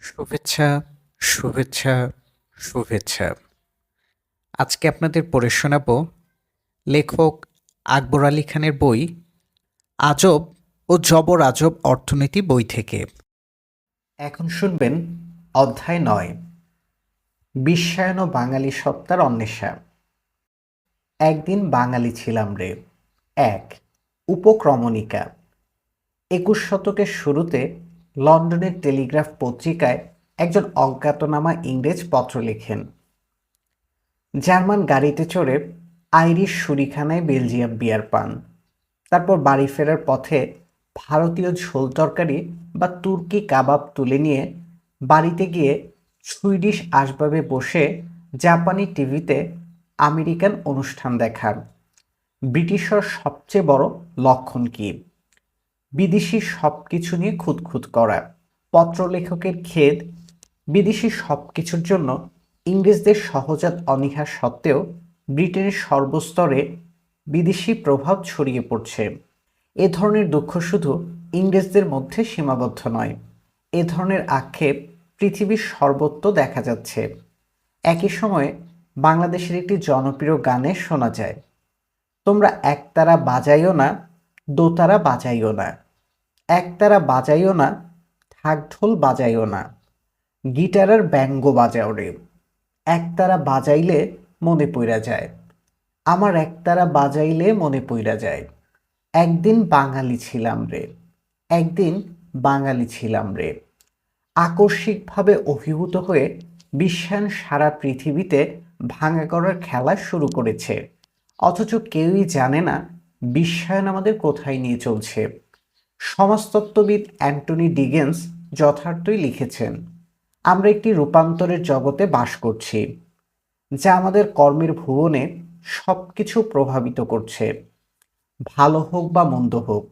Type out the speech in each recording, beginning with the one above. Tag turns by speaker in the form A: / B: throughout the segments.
A: শুভেচ্ছা, শুভেচ্ছা, শুভেচ্ছা। আজকে আপনাদের পড়ে শোনাব লেখক আকবর আলী খানের বই আজব ও জবর আজব অর্থনীতি বই থেকে। এখন শুনবেন অধ্যায় ৯, বিশ্বায়ন ও বাঙালি সত্তার অন্বেষা। একদিন বাঙালি ছিলাম রে। ১. উপক্রমণিকা। ২১ শতকের শুরুতে লন্ডনের টেলিগ্রাফ পত্রিকায় একজন অজ্ঞাতনামা ইংরেজ পত্র লেখেন। জার্মান গাড়িতে চড়ে আইরিশ শুঁড়িখানায় বেলজিয়াম বিয়ার পান। তারপর বাড়ি ফেরার পথে ভারতীয় ঝোল তরকারি বা তুর্কি কাবাব তুলে নিয়ে বাড়িতে গিয়ে সুইডিশ আসবাবে বসে জাপানি টিভিতে আমেরিকান অনুষ্ঠান দেখার। ব্রিটিশর সবচেয়ে বড় লক্ষণ কি? বিদেশি সব কিছু নিয়ে খুঁতখুত করা। পত্রলেখকের খেদ, বিদেশি সব কিছুর জন্য ইংরেজদের সহজাত অনীহা সত্ত্বেও ব্রিটেনের সর্বস্তরে বিদেশি প্রভাব ছড়িয়ে পড়ছে। এ ধরনের দুঃখ শুধু ইংরেজদের মধ্যে সীমাবদ্ধ নয়, এ ধরনের আক্ষেপ পৃথিবীর সর্বত্র দেখা যাচ্ছে। একই সময়ে বাংলাদেশের একটি জনপ্রিয় গানে শোনা যায়, তোমরা একতারা বাজাইও না, দোতারা বাজাইও না, একতারা বাজাইও না, ঢাক ঢোল বাজাইও না, গিটারের ব্যঙ্গ বাজাও রে, একতারা বাজাইলে মনে পইরা যায়, আমার একতারা বাজাইলে মনে পইরা যায়, একদিন বাঙালি ছিলাম রে, একদিন বাঙালি ছিলাম রে। আকস্মিকভাবে অভিভূত হয়ে বিশ্বায়ন সারা পৃথিবীতে ভাঙা করার খেলা শুরু করেছে, অথচ কেউই জানে না বিশ্বায়ন আমাদের কোথায় নিয়ে চলছে। সমাজতত্ত্ববিদ অ্যান্টনি ডিগেন্স যথার্থই লিখেছেন, আমরা একটি রূপান্তরের জগতে বাস করছি, যা আমাদের কর্মের ভুবনে সব কিছু প্রভাবিত করছে। ভালো হোক বা মন্দ হোক,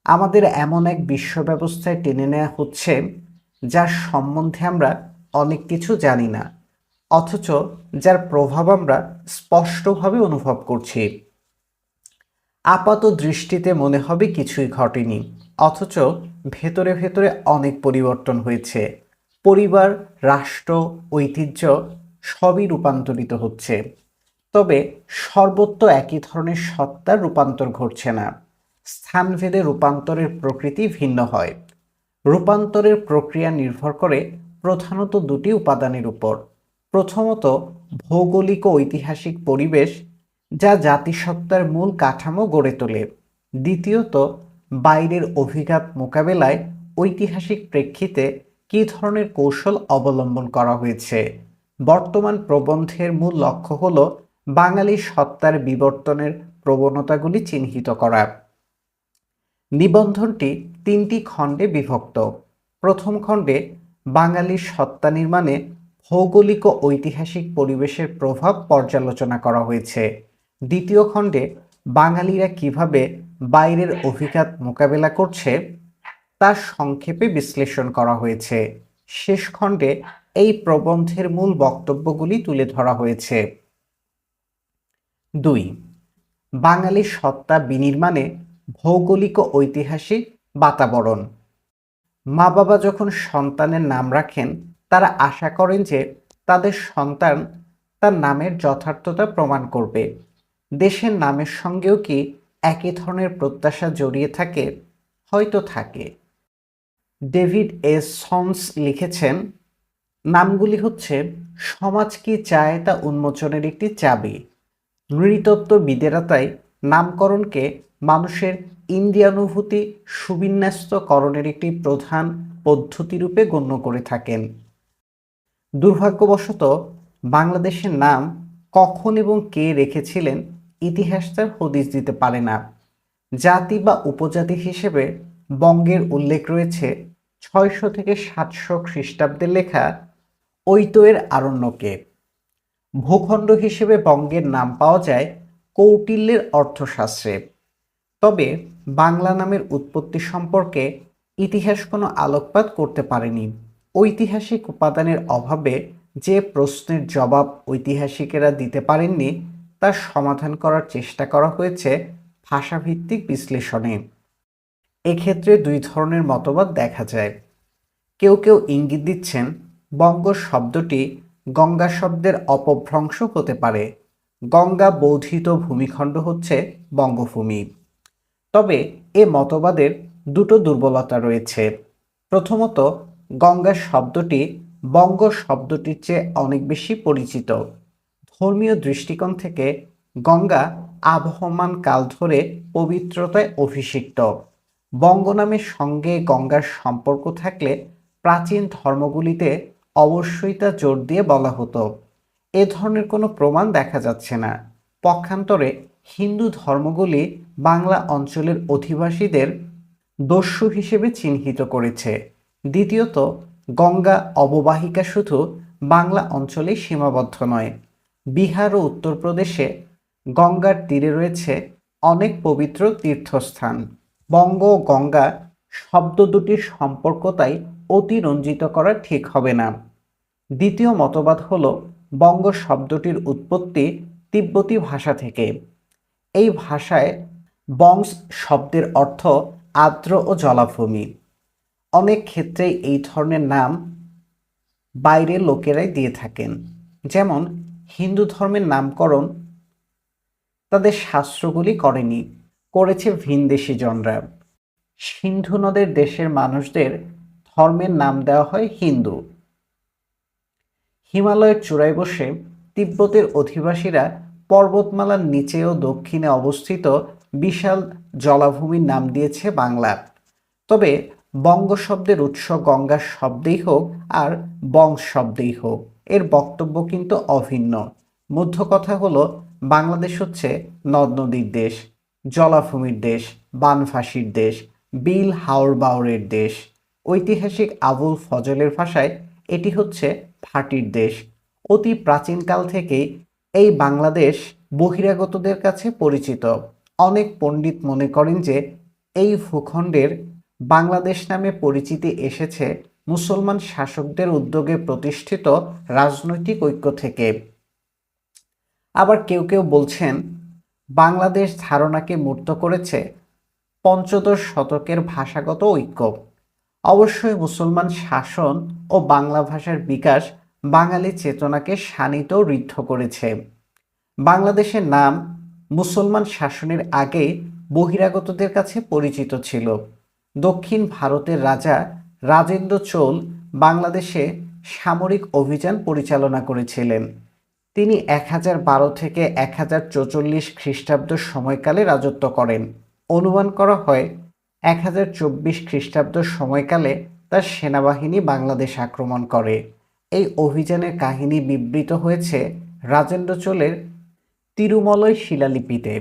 A: আমাদের এমন এক বিশ্ব ব্যবস্থায় টেনে নেওয়া হচ্ছে যার সম্বন্ধে আমরা অনেক কিছু জানি না, অথচ যার প্রভাব আমরা স্পষ্টভাবে অনুভব করছি। আপাত দৃষ্টিতে মনে হবে কিছুই ঘটেনি, অথচ ভেতরে ভেতরে অনেক পরিবর্তন হয়েছে। পরিবার, রাষ্ট্র, ঐতিহ্য সবই রূপান্তরিত হচ্ছে, তবে সর্বত্র একই ধরনের সত্তার রূপান্তর ঘটছে না। স্থানভেদে রূপান্তরের প্রকৃতি ভিন্ন হয়। রূপান্তরের প্রক্রিয়া নির্ভর করে প্রধানত দুটি উপাদানের উপর। প্রথমত ভৌগোলিক ও ঐতিহাসিক পরিবেশ, যা জাতিসত্তার মূল কাঠামো গড়ে তোলে। দ্বিতীয়ত বাইরের অভিঘাত মোকাবেলায় ঐতিহাসিক প্রেক্ষিতে কী ধরনের কৌশল অবলম্বন করা হয়েছে। বর্তমান প্রবন্ধের মূল লক্ষ্য হল বাঙালি সত্তার বিবর্তনের প্রবণতাগুলি চিহ্নিত করা। নিবন্ধনটি 3টি খণ্ডে বিভক্ত। প্রথম খণ্ডে বাঙালির সত্তা নির্মাণে ভৌগোলিক ও ঐতিহাসিক পরিবেশের প্রভাব পর্যালোচনা করা হয়েছে। দ্বিতীয় খণ্ডে বাঙালিরা কিভাবে বাইরের অভিঘাত মোকাবেলা করছে তা সংক্ষেপে বিশ্লেষণ করা হয়েছে। শেষ খণ্ডে এই প্রবন্ধের মূল বক্তব্যগুলি তুলে ধরা হয়েছে। 2. বাঙালির সত্তা বিনির্মাণে ভৌগোলিক ও ঐতিহাসিক বাতাবরণ। মা বাবা যখন সন্তানের নাম রাখেন, তারা আশা করেন যে তাদের সন্তান তার নামের যথার্থতা প্রমাণ করবে। দেশের নামের সঙ্গেও কি একই ধরনের প্রত্যাশা জড়িয়ে থাকে? হয়তো থাকে। ডেভিড এস সন্স লিখেছেন, নামগুলি হচ্ছে সমাজ কি চায় তা উন্মোচনের একটি চাবি। নৃতত্ত্ববিদেরা তাই নামকরণকে মানুষের ইন্দ্রিয়ানুভূতি সুবিন্যস্তকরণের একটি প্রধান পদ্ধতিরূপে গণ্য করে থাকেন। দুর্ভাগ্যবশত বাংলাদেশের নাম কখন এবং কে রেখেছিলেন ইতিহাস তার হদিস দিতে পারে না। জাতি বা উপজাতি হিসেবে বঙ্গের উল্লেখ রয়েছে 600 থেকে 700 খ্রিস্টাব্দে লেখা ঐতয়ের আরণ্যকে। ভূখণ্ড হিসেবে বঙ্গের নাম পাওয়া যায় কৌটিল্যের অর্থশাস্ত্রে। তবে বাংলা নামের উৎপত্তি সম্পর্কে ইতিহাস কোনো আলোকপাত করতে পারেনি। ঐতিহাসিক উপাদানের অভাবে যে প্রশ্নের জবাব ঐতিহাসিকেরা দিতে পারেননি তার সমাধান করার চেষ্টা করা হয়েছে ভাষাভিত্তিক বিশ্লেষণে। এক্ষেত্রে দুই ধরনের মতবাদ দেখা যায়। কেউ কেউ ইঙ্গিত দিচ্ছেন বঙ্গ শব্দটি গঙ্গা শব্দের অপভ্রংশ হতে পারে। গঙ্গা বৌধিত ভূমিখণ্ড হচ্ছে বঙ্গভূমি। তবে এ মতবাদের দুটো দুর্বলতা রয়েছে। প্রথমত, গঙ্গা শব্দটি বঙ্গ শব্দটির চেয়ে অনেক বেশি পরিচিত। ধর্মীয় দৃষ্টিকোণ থেকে গঙ্গা আবহমান কাল ধরে পবিত্রতায় অভিষিক্ত। বঙ্গ নামের সঙ্গে গঙ্গার সম্পর্ক থাকলে প্রাচীন ধর্মগুলিতে অবশ্যই তা জোর দিয়ে বলা হতো। এ ধরনের কোনো প্রমাণ দেখা যাচ্ছে না। পক্ষান্তরে হিন্দু ধর্মগুলি বাংলা অঞ্চলের অধিবাসীদের দস্যু হিসেবে চিহ্নিত করেছে। দ্বিতীয়ত, গঙ্গা অববাহিকা শুধু বাংলা অঞ্চলেই সীমাবদ্ধ নয়। বিহার ও উত্তরপ্রদেশে গঙ্গার তীরে রয়েছে অনেক পবিত্র তীর্থস্থান। বঙ্গ ও গঙ্গা শব্দ দুটির সম্পর্ক তাই অতিরঞ্জিত করা ঠিক হবে না। দ্বিতীয় মতবাদ হল বঙ্গ শব্দটির উৎপত্তি তিব্বতী ভাষা থেকে। এই ভাষায় বংশ শব্দের অর্থ আর্দ্র ও জলাভূমি। অনেক ক্ষেত্রেই এই ধরনের নাম বাইরের লোকেরাই দিয়ে থাকেন। যেমন হিন্দু ধর্মের নামকরণ তাদের শাস্ত্রগুলি করেনি, করেছে ভিনদেশী জনরা। সিন্ধু নদের দেশের মানুষদের ধর্মের নাম দেওয়া হয় হিন্দু। হিমালয়ের চূড়ায় বসে তিব্বতের অধিবাসীরা পর্বতমালার নিচে ও দক্ষিণে অবস্থিত বিশাল জলাভূমির নাম দিয়েছে বাংলা। তবে বঙ্গ শব্দের উৎস গঙ্গা শব্দেই হোক আর বংশ শব্দেই হোক, এর বক্তব্য কিন্তু অভিন্ন। মধ্য কথা হলো বাংলাদেশ হচ্ছে নদ নদীর দেশ, জলাভূমির দেশ, বানভাসির দেশ, বিল হাওর বাওরের দেশ। ঐতিহাসিক আবুল ফজলের ভাষায় এটি হচ্ছে ভাটির দেশ। অতি প্রাচীনকাল থেকেই এই বাংলাদেশ বহিরাগতদের কাছে পরিচিত। অনেক পণ্ডিত মনে করেন যে এই ভূখণ্ডের বাংলাদেশ নামে পরিচিতি এসেছে মুসলমান শাসকদের উদ্যোগে প্রতিষ্ঠিত রাজনৈতিক ঐক্য থেকে। আবার কেউ কেউ বলছেন বাংলাদেশ ধারণাকে মূর্ত করেছে পঞ্চদশ শতকের ভাষাগত ঐক্য। অবশ্যই মুসলমান শাসন ও বাংলা ভাষার বিকাশ বাঙালি চেতনাকে শানিত ও ঋদ্ধ করেছে। বাংলাদেশের নাম মুসলমান শাসনের আগে বহিরাগতদের কাছে পরিচিত ছিল। দক্ষিণ ভারতের রাজা রাজেন্দ্র চোল বাংলাদেশে সামরিক অভিযান পরিচালনা করেছিলেন। তিনি 1012 থেকে 1044 খ্রিস্টাব্দ সময়কালে রাজত্ব করেন। অনুমান করা হয় 1024 খ্রিস্টাব্দ সময়কালে তার সেনাবাহিনী বাংলাদেশ আক্রমণ করে। এই অভিযানের কাহিনী বিবৃত হয়েছে রাজেন্দ্র চোলের তিরুমলই শিলালিপিতে।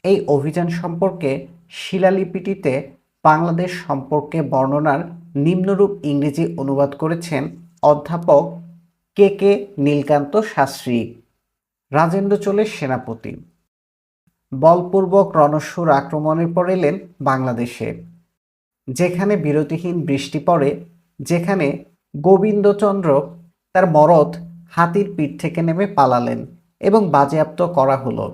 A: এই অভিযান সম্পর্কে শিলালিপিটিতে বাংলাদেশ সম্পর্কে বর্ণনার নিম্নরূপ ইংরেজি অনুবাদ করেছেন অধ্যাপক কে কে নীলকান্ত শাস্ত্রী। রাজেন্দ্র চোলের সেনাপতি বলপূর্বক রণস্যুর আক্রমণের পর এলেন বাংলাদেশে, যেখানে বিরতিহীন বৃষ্টি পড়ে, যেখানে গোবিন্দচন্দ্র তার মরদ হাতির পিঠ থেকে নেমে পালালেন এবং বাজেয়াপ্ত করা হলো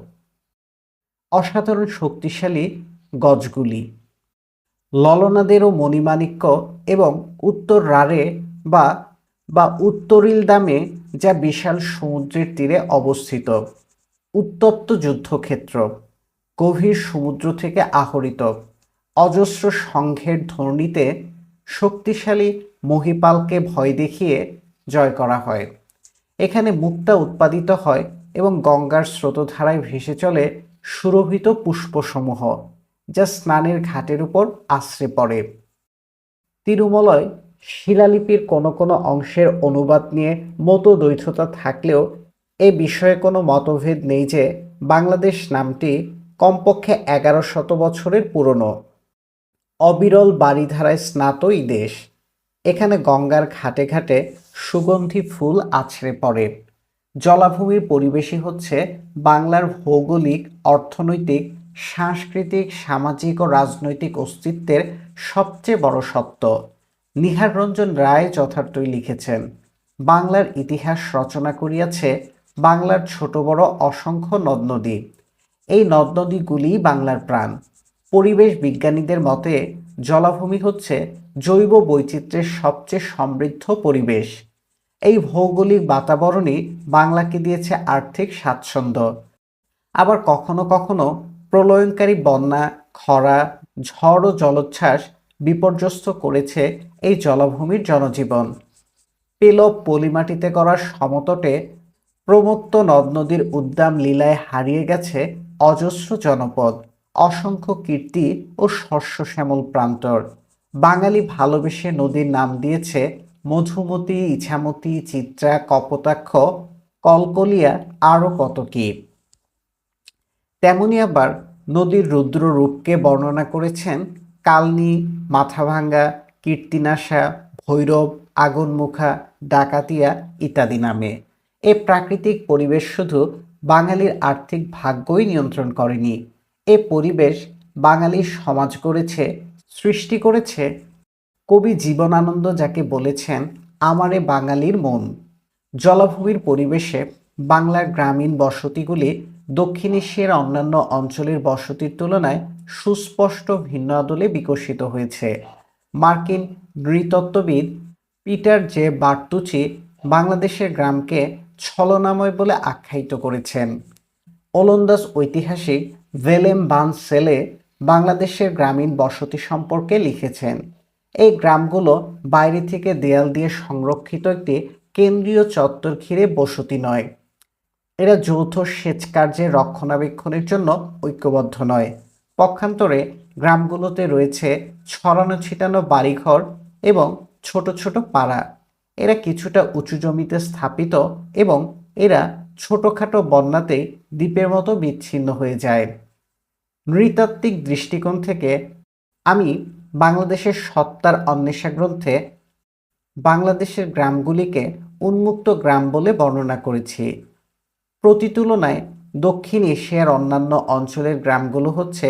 A: অসাধারণ শক্তিশালী গজগুলি, ললনাদের ও মণিমাণিক্য এবং উত্তর রারে বা উত্তরিল দামে, যা বিশাল সমুদ্রের তীরে অবস্থিত। উত্তপ্ত যুদ্ধক্ষেত্র, গভীর সমুদ্র থেকে আহরিত অজস্র সংঘের ধ্বনিতে শক্তিশালী মহিপালকে ভয় দেখিয়ে জয় করা হয়। এখানে মুক্তা উৎপাদিত হয় এবং গঙ্গার স্রোতধারায় ভেসে চলে সুরভিত পুষ্পসমূহ, যা স্নানের ঘাটের উপর আশ্রে পড়ে। তিরুমলয় শিলালিপির কোনো কোনো অংশের অনুবাদ নিয়ে মতদ্বৈধতা থাকলেও এ বিষয়ে কোনো মতভেদ নেই যে বাংলাদেশ নামটি কমপক্ষে 1100 বছরের পুরনো। অবিরল বারিধারায় স্নাত এই দেশ। এখানে গঙ্গার ঘাটে ঘাটে সুগন্ধি ফুল আছড়ে পড়ে। জলাভূমির পরিবেশই হচ্ছে বাংলার ভৌগোলিক, অর্থনৈতিক, সাংস্কৃতিক, সামাজিক ও রাজনৈতিক অস্তিত্বের সবচেয়ে বড় সত্য। নিহার রঞ্জন রায় যথার্থই লিখেছেন, বাংলার ইতিহাস রচনা করিয়াছে বাংলার ছোট বড় অসংখ্য নদ নদী। এই নদ নদীগুলি বাংলার প্রাণ। পরিবেশ বিজ্ঞানীদের মতে জলাভূমি হচ্ছে জৈব বৈচিত্র্যের সবচেয়ে সমৃদ্ধ পরিবেশ। এই ভৌগোলিক বাতাবরণই বাংলাকে দিয়েছে আর্থিক স্বাচ্ছন্দ্য। আবার কখনো কখনো প্রলয়ঙ্কারী বন্যা, খরা, ঝড় ও জলোচ্ছ্বাস বিপর্যস্ত করেছে এই জলাভূমির জনজীবন। পেলব পলিমাটিতে করা সমতটে প্রমত্ত নদ নদীর উদ্দাম লীলায় হারিয়ে গেছে অজস্র জনপদ, অসংখ্য কীর্তি ও শস্য শ্যামল প্রান্তর। বাঙালি ভালোবেসে নদীর নাম দিয়েছে মধুমতি, ইছামতি, চিত্রা, কপোতাক্ষ, কলকলিয়া, আরও কত কী। তেমনি আবার নদীর রুদ্র রূপকে বর্ণনা করেছেন কালনী, মাথাভাঙ্গা, কীর্তিনাশা, ভৈরব, আগুনমুখা, ডাকাতিয়া ইত্যাদি নামে। এ প্রাকৃতিক পরিবেশ শুধু বাঙালির আর্থিক ভাগ্যই নিয়ন্ত্রণ করেনি, এ পরিবেশ বাঙালির সমাজ গড়েছে, সৃষ্টি করেছে। কবি জীবনানন্দ যাকে বলেছেন আমারে বাঙালির মন। জলাভূমির পরিবেশে বাংলার গ্রামীণ বসতিগুলি দক্ষিণ এশিয়ার অন্যান্য অঞ্চলের বসতির তুলনায় সুস্পষ্ট ভিন্ন আদলে বিকশিত হয়েছে। মার্কিন নৃতত্ত্ববিদ পিটার জে বার্তুচি বাংলাদেশের গ্রামকে ছলনাময় বলে আখ্যায়িত করেছেন। ওলন্দাজ ঐতিহাসিক ভেলেম বান সেলে বাংলাদেশের গ্রামীণ বসতি সম্পর্কে লিখেছেন, এই গ্রামগুলো বাইরে থেকে দেয়াল দিয়ে সংরক্ষিত একটি কেন্দ্রীয় চত্বর ঘিরে বসতি নয়। এরা যৌথ সেচ কার্যের রক্ষণাবেক্ষণের জন্য ঐক্যবদ্ধ নয়। পক্ষান্তরে গ্রামগুলোতে রয়েছে ছড়ানো ছিটানো বাড়িঘর এবং ছোট ছোট পাড়া। এরা কিছুটা উঁচু জমিতে স্থাপিত এবং এরা ছোটখাটো বন্যাতেই দ্বীপের মতো বিচ্ছিন্ন হয়ে যায়। নৃতাত্ত্বিক দৃষ্টিকোণ থেকে আমি বাংলাদেশের সত্তার অন্বেষা গ্রন্থে বাংলাদেশের গ্রামগুলিকে উন্মুক্ত গ্রাম বলে বর্ণনা করেছি। প্রতিতুলনায় দক্ষিণ এশিয়ার অন্যান্য অঞ্চলের গ্রামগুলো হচ্ছে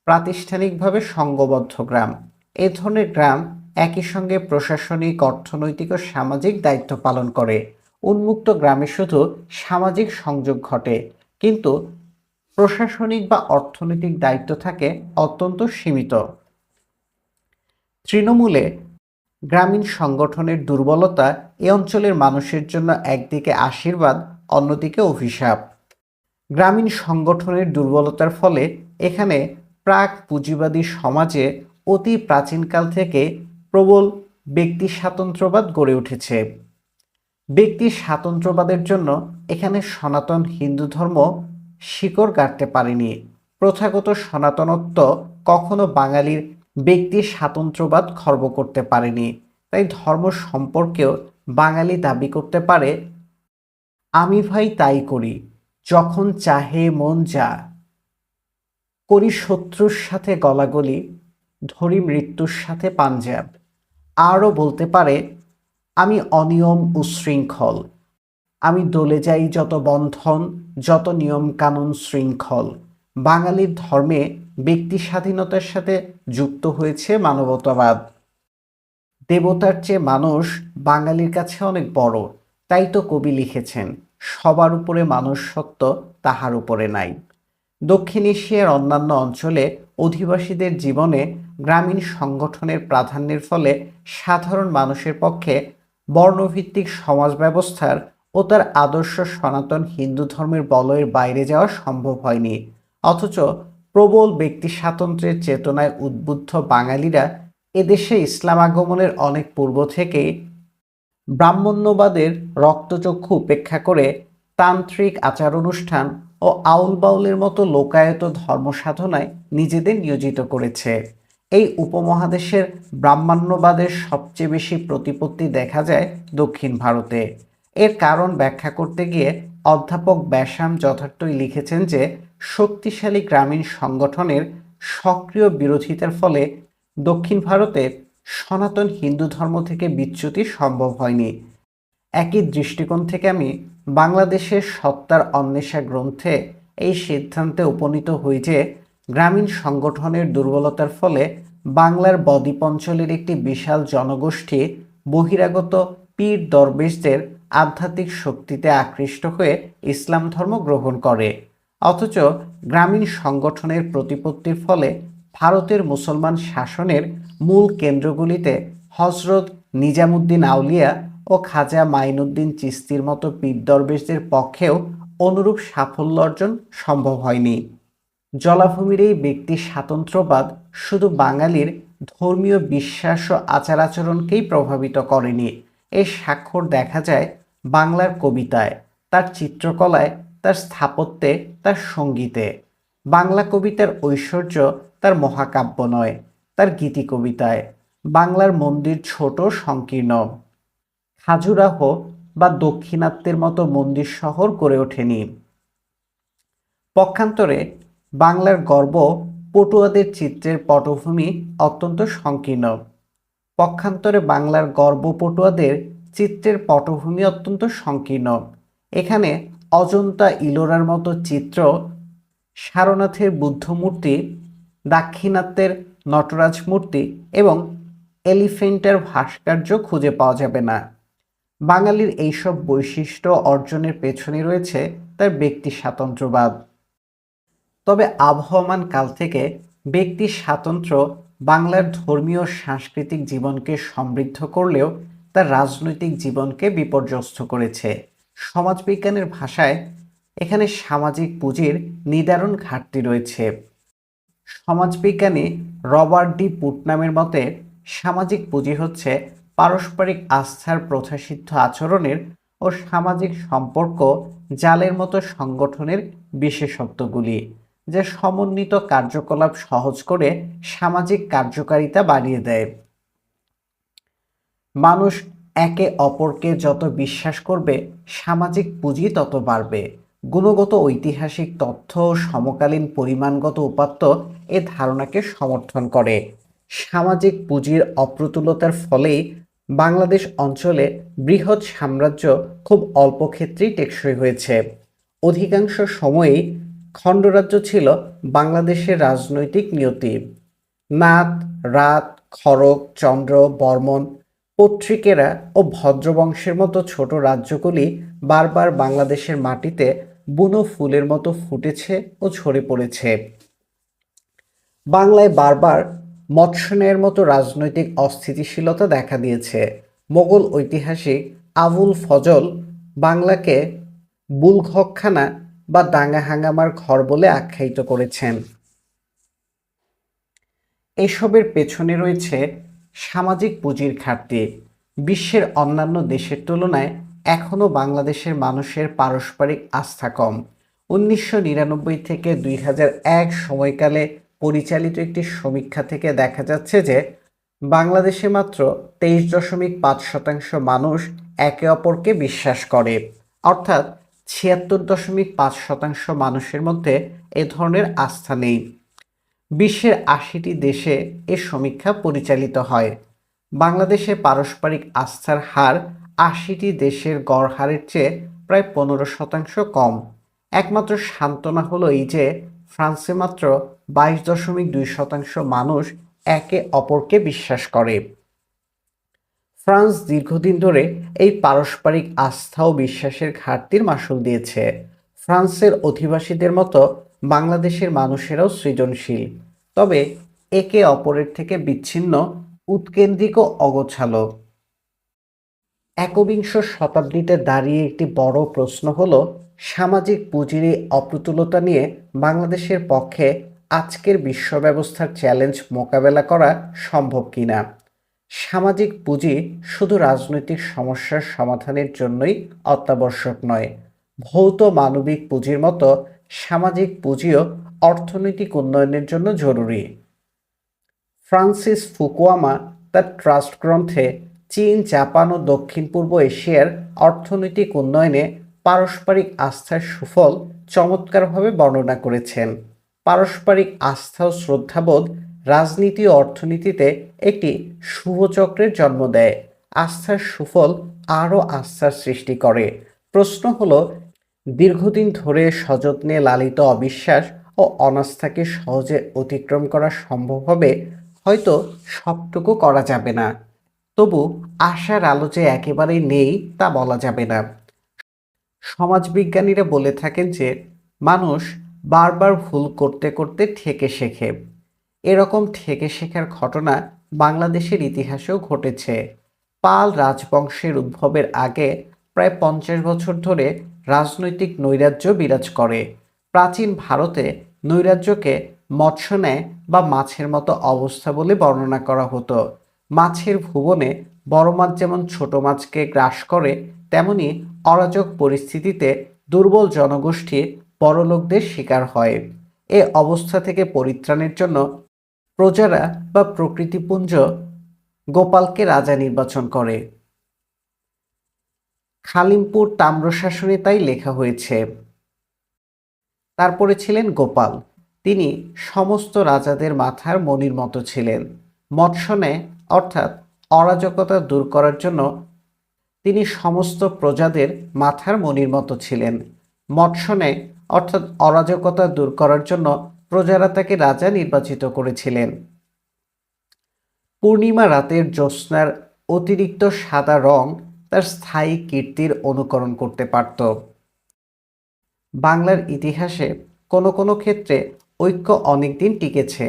A: প্রাতিষ্ঠানিকভাবে সংঘবদ্ধ গ্রাম। এ ধরনের গ্রাম একই সঙ্গে প্রশাসনিক, অর্থনৈতিক ও সামাজিক দায়িত্ব পালন করে। উন্মুক্ত গ্রামে শুধু সামাজিক সংযোগ ঘটে, কিন্তু প্রশাসনিক বা অর্থনৈতিক দায়িত্ব থাকে অত্যন্ত সীমিত। তৃণমূলে গ্রামীণ সংগঠনের দুর্বলতা এ অঞ্চলের মানুষের জন্য একদিকে আশীর্বাদ, অন্যদিকে অভিশাপ। গ্রামীণ সংগঠনের দুর্বলতার ফলে এখানে প্রাক পুঁজিবাদী সমাজে অতি প্রাচীনকাল থেকে প্রবল ব্যক্তি স্বাতন্ত্র্যবাদ গড়ে উঠেছে। ব্যক্তি স্বাতন্ত্র্যবাদের জন্য এখানে সনাতন হিন্দু ধর্ম শিকড় গাড়তে পারেনি। প্রথাগত সনাতনত্ব কখনো বাঙালির ব্যক্তি স্বাতন্ত্র্যবাদ খর্ব করতে পারেনি। তাই ধর্ম সম্পর্কেও বাঙালি দাবি করতে পারে, আমি ভাই তাই করি, যখন চাহে মন যা করি, শত্রুর সাথে গলাগলি, ধরি মৃত্যুর সাথে পাঞ্জাব। আরও বলতে পারে, আমি অনিয়ম উশৃঙ্খল, আমি দলে যাই যত বন্ধন, যত নিয়ম কানুন শৃঙ্খল। বাঙালির ধর্মে ব্যক্তি স্বাধীনতার সাথে যুক্ত হয়েছে মানবতাবাদ। দেবতার চেয়ে মানুষ বাঙালির কাছে অনেক বড়, তাই তো কবি লিখেছেন, সবার উপরে মানুষ সত্য, তাহার উপরে নাই। দক্ষিণ এশিয়ার অন্যান্য অঞ্চলে অধিবাসীদের জীবনে গ্রামীণ সংগঠনের প্রাধান্যের ফলে সাধারণ মানুষের পক্ষে বর্ণভিত্তিক সমাজ ব্যবস্থার ও তার আদর্শ সনাতন হিন্দু ধর্মের বলয়ের বাইরে যাওয়া সম্ভব হয়নি। অথচ প্রবল ব্যক্তি স্বাতন্ত্র্যের চেতনায় উদ্বুদ্ধ বাঙালিরা এদেশে ইসলাম আগমনের অনেক পূর্ব থেকেই ব্রাহ্মণ্যবাদের রক্তচক্ষু উপেক্ষা করে তান্ত্রিক আচার অনুষ্ঠান ও আউল বাউলের মতো লোকায়ত ধর্ম সাধনায় নিজেদের নিয়োজিত করেছে। এই উপমহাদেশের ব্রাহ্মণ্যবাদের সবচেয়ে বেশি প্রতিপত্তি দেখা যায় দক্ষিণ ভারতে। এর কারণ ব্যাখ্যা করতে গিয়ে অধ্যাপক ব্যাসাম যথার্থই লিখেছেন যে শক্তিশালী গ্রামীণ সংগঠনের সক্রিয় বিরোধিতার ফলে দক্ষিণ ভারতের সনাতন হিন্দু ধর্ম থেকে বিচ্যুতি সম্ভব হয়নি। একই দৃষ্টিকোণ থেকে আমি বাংলাদেশের সত্তার অন্বেষা গ্রন্থে এই সিদ্ধান্তে উপনীত হই যে গ্রামীণ সংগঠনের দুর্বলতার ফলে বাংলার বদ্বীপ অঞ্চলের একটি বিশাল জনগোষ্ঠী বহিরাগত পীর দরবেশদের আধ্যাত্মিক শক্তিতে আকৃষ্ট হয়ে ইসলাম ধর্ম গ্রহণ করে। অথচ গ্রামীণ সংগঠনের প্রতিপত্তির ফলে ভারতের মুসলমান শাসনের মূল কেন্দ্রগুলিতে হজরত নিজামুদ্দিন আউলিয়া ও খাজা মাইনুদ্দিন চিশতির মতো পীর দরবেশদের পক্ষেও অনুরূপ সাফল্য অর্জন সম্ভব হয়নি। জলাভূমির এই ব্যক্তি স্বাতন্ত্র্যবাদ শুধু বাঙালির ধর্মীয় বিশ্বাস ও আচার আচরণকেই প্রভাবিত করেনি, এর স্বাক্ষর দেখা যায় বাংলার কবিতায়, তার চিত্রকলায়, তার স্থাপত্যে, তার সঙ্গীতে। বাংলা কবিতার ঐশ্বর্য তার মহাকাব্য নয়, তার গীতি কবিতায়। বাংলার মন্দির ছোট সংকীর্ণ, খাজুরাহ বা দক্ষিণাত্যের মতো মন্দির শহর গড়ে ওঠেনি। পক্ষান্তরে বাংলার গর্ব পটুয়াদের চিত্রের পটভূমি অত্যন্ত সংকীর্ণ। পক্ষান্তরে বাংলার গর্ব পটুয়াদের চিত্রের পটভূমি অত্যন্ত সংকীর্ণ। এখানে অজন্তা ইলোরার মতো চিত্র, সারনাথের বুদ্ধমূর্তি, দাক্ষিণাত্যের নটরাজ মূর্তি এবং এলিফেন্টার ভাস্কর্য খুঁজে পাওয়া যাবে না। বাঙালির এইসব বৈশিষ্ট্য অর্জনের পেছনে রয়েছে তার ব্যক্তি স্বাতন্ত্র্যবাদ। তবে আবহমান কাল থেকে ব্যক্তি স্বাতন্ত্র্য বাংলার ধর্মীয় সাংস্কৃতিক জীবনকে সমৃদ্ধ করলেও তার রাজনৈতিক জীবনকে বিপর্যস্ত করেছে। সমাজবিজ্ঞানের ভাষায় এখানে সামাজিক পুঁজির নিদারুণ ঘাটতি রয়েছে। সমাজবিজ্ঞানী রবার্ট ডি পুটনামের মতে সামাজিক পুঁজি হচ্ছে পারস্পরিক আস্থার প্রথাসিদ্ধ আচরণের ও সামাজিক সম্পর্ক জালের মতো সংগঠনের বিশেষত্বগুলি, যা সমন্বিত কার্যকলাপ সহজ করে সামাজিক কার্যকারিতা বাড়িয়ে দেয়। মানুষ একে অপরকে যত বিশ্বাস করবে, সামাজিক পুঁজি তত বাড়বে। গুণগত ঐতিহাসিক তথ্য ও সমকালীন পরিমাণগত উপাত্ত এ ধারণাকে সমর্থন করে। সামাজিক পুঁজির অপ্রতুলতার ফলেই বাংলাদেশ অঞ্চলে বৃহৎ সাম্রাজ্য খুব অল্প ক্ষেত্রেই টেকসই হয়েছে। অধিকাংশ সময়েই খণ্ডরাজ্য ছিল বাংলাদেশের রাজনৈতিক নিয়তি। নাথ, রাত, খড়গ, চন্দ্র, বর্মন, পত্রিকেরা ও ভদ্রবংশের মতো ছোট রাজ্যগুলি বারবার বাংলাদেশের মাটিতে বুনো ফুলের মতো ফুটেছে ও ঝরে পড়েছে। বাংলায় বারবার মৎস্যন্যায়ের মতো রাজনৈতিক অস্থিতিশীলতা দেখা দিয়েছে। মোগল ঐতিহাসিক আবুল ফজল বাংলাকে বুলঘকখানা বা দাঙ্গা-হাঙ্গামার ঘর বলে আখ্যায়িত করেছেন। এসবের পেছনে রয়েছে সামাজিক পুঁজির ঘাটতি। বিশ্বের অন্যান্য দেশের তুলনায় এখনও বাংলাদেশের মানুষের পারস্পরিক আস্থা কম। 1999 থেকে 2001 সময়কালে পরিচালিত একটি সমীক্ষা থেকে দেখা যাচ্ছে যে বাংলাদেশে মাত্র 23.5% মানুষ একে অপরকে বিশ্বাস করে, অর্থাৎ 76.5% মানুষের মধ্যে এ ধরনের আস্থা নেই। বিশ্বের 80টি দেশে এ সমীক্ষা পরিচালিত হয়। বাংলাদেশে পারস্পরিক আস্থার হার 80টি দেশের গড় হারের চেয়ে প্রায় 15% কম। একমাত্র সান্ত্বনা হলো এই যে ফ্রান্সে মাত্র 22.2% মানুষ একে অপরকে বিশ্বাস করে। ফ্রান্স দীর্ঘদিন ধরে এই পারস্পরিক আস্থা ও বিশ্বাসের ঘাটতির মাসুল দিয়েছে। ফ্রান্সের অধিবাসীদের মতো বাংলাদেশের মানুষেরাও সৃজনশীল, তবে একে অপরের থেকে বিচ্ছিন্ন, উৎকেন্দ্রিক ও অগোছালো। একবিংশ শতাব্দীতে দাঁড়িয়ে একটি বড় প্রশ্ন হলো, সামাজিক পুঁজির এই অপ্রতুলতা নিয়ে বাংলাদেশের পক্ষে আজকের বিশ্ব ব্যবস্থার চ্যালেঞ্জ মোকাবেলা করা সম্ভব কিনা। সামাজিক পুঁজি শুধু রাজনৈতিক সমস্যার সমাধানের জন্যই অত্যাবশ্যক নয়। ভৌত মানবিক পুঁজির মতো সামাজিক পুঁজিও অর্থনৈতিক উন্নয়নের জন্য জরুরি। ফ্রান্সিস ফুকুয়ামা তার ট্রাস্ট গ্রন্থে চীন, জাপান ও দক্ষিণ পূর্ব এশিয়ার অর্থনৈতিক উন্নয়নে পারস্পরিক আস্থার সুফল চমৎকারভাবে বর্ণনা করেছেন। পারস্পরিক আস্থা ও শ্রদ্ধাবোধ রাজনীতি ও অর্থনীতিতে একটি শুভচক্রের জন্ম দেয়। আস্থার সুফল আরও আস্থার সৃষ্টি করে। প্রশ্ন হলো, দীর্ঘদিন ধরে সযত্নে লালিত অবিশ্বাস ও অনাস্থাকে সহজে অতিক্রম করা সম্ভব হবে? হয়তো সবটুকু করা যাবে না, তবু আশার আলো যে একেবারেই নেই তা বলা যাবে না। সমাজবিজ্ঞানীরা বলে থাকেন যে মানুষ বারবার ভুল করতে করতে ঠেকে শেখে। এরকম থেকে শেখার ঘটনা বাংলাদেশের ইতিহাসেও ঘটেছে। পাল রাজবংশের উদ্ভবের আগে প্রায় 50 বছর ধরে রাজনৈতিক নৈরাজ্য বিরাজ করে। প্রাচীন ভারতে নৈরাজ্যকে মৎস্য ন্যায় বা মাছের মতো অবস্থা বলে বর্ণনা করা হতো। মাছের ভুবনে বড় মাছ যেমন ছোট মাছকে গ্রাস করে, তেমনি অরাজক পরিস্থিতিতে দুর্বল জনগোষ্ঠী বড়লোকদের শিকার হয়। এ অবস্থা থেকে পরিত্রাণের জন্য প্রজারা বা প্রকৃতিপুঞ্জ গোপালকে রাজা নির্বাচন করে। খালিমপুর তাম্রশাসনে তাই লেখা হয়েছে। তারপরে ছিলেন গোপাল। তিনি সমস্ত রাজাদের মাথার মণির মতো ছিলেন। মৎস্যনে অর্থাৎ অরাজকতা দূর করার জন্য তিনি সমস্ত প্রজাদের মাথার মণির মতো ছিলেন। মৎস্যনে অর্থাৎ অরাজকতা দূর করার জন্য প্রজারা তাকে রাজা নির্বাচিত করেছিলেন। পূর্ণিমা রাতের জ্যোৎস্নার অতিরিক্ত সাদা রং তার স্থায়ী কীর্তির অনুকরণ করতে পারত। বাংলার ইতিহাসে কোনো কোনো ক্ষেত্রে ঐক্য অনেকদিন টিকেছে,